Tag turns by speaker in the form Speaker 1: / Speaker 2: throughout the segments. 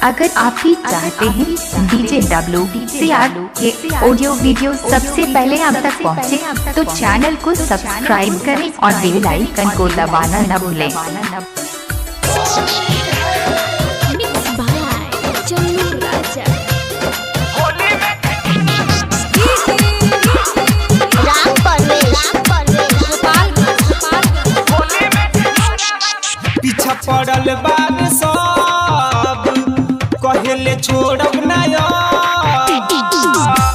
Speaker 1: अगर आप भी चाहते हैं डीजे WCR के ऑडियो वीडियो सबसे पहले आप तक पहुंचे, तो चैनल को सब्सक्राइब करें और बेल आइकन को दबाना न भूलें।
Speaker 2: पीछा पड़ल बाग सब कहेले छोड़ब ना,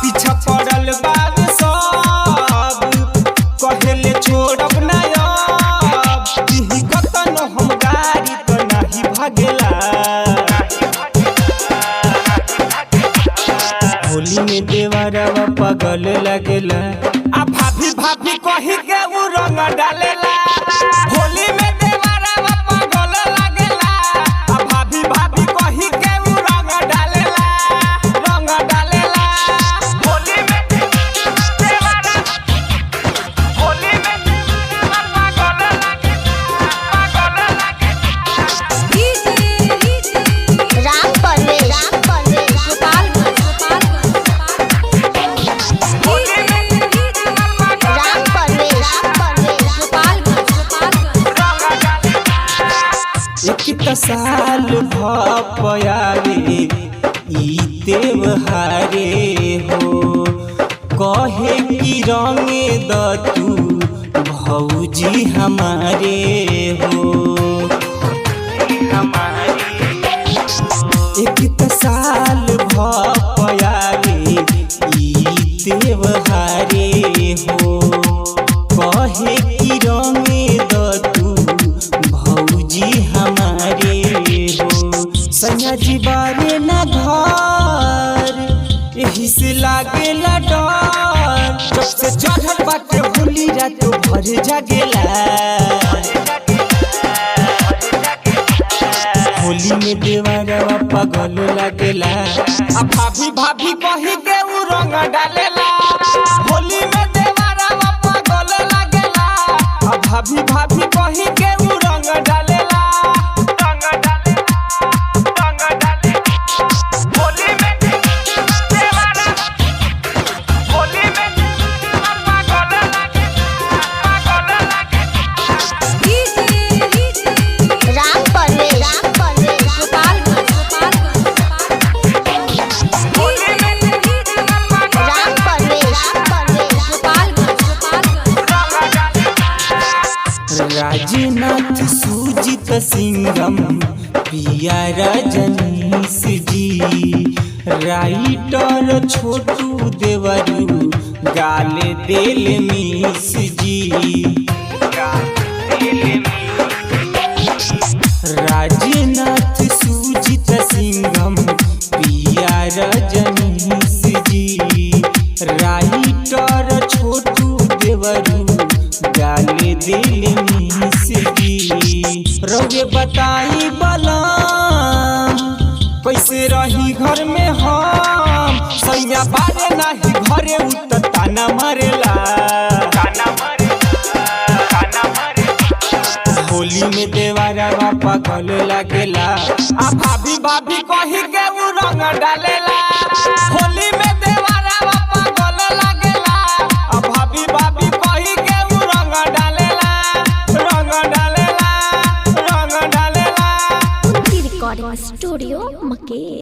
Speaker 2: पीछा पड़ल बाग सब कहेले छोड़ब ना। कतन हम गाड़ी तो नहीं भागेला, होली में देवरवा पगल लगेला। आ भाभी भाभी कही के उ रंग डालेला, होली में एक साल भपयावे ई त्योहारे हो, कहे की रंगे द तू भौजी हमारे हो। एक साल भपयावे ई त्योहारे हो, कहे की रंगे द तू भौजी हमारे हो। सैया जी बारे न घर यही से लागेला डर, जब से चढ़ल बाटे होली रात भर जागेला। होली में देवरवा पगल लगेला। आ भाभी भाभी कही के उ रंग डालेला, होली में देवरवा पगल लगेला। आ भाभी भाभी कही के उ रंग डालेला। राजनाथ सुजीत सिंघम पिया रजनीश जी, राइटर छोटू देवरू गाले दिल मिस जी। राजनाथ सुजीत सिंघम पिया रजनीश जी, राइटर छोटू देवरू गाले दिल मिस जी। रउए बताई बलम कैसे रही घर में हम, सैया बारे नहीं घरे उत ताना मारेला। होली में देवरवा पगल लगेला। आ भाभी भाभी कही के उ रंग डालेला, होली में देवरवा पगल लगेला। आ भाभी भाभी कही के उ रंग डालेला, रंग डालेला, रंग डालेला।
Speaker 3: रिकॉर्डिंग स्टूडियो मके।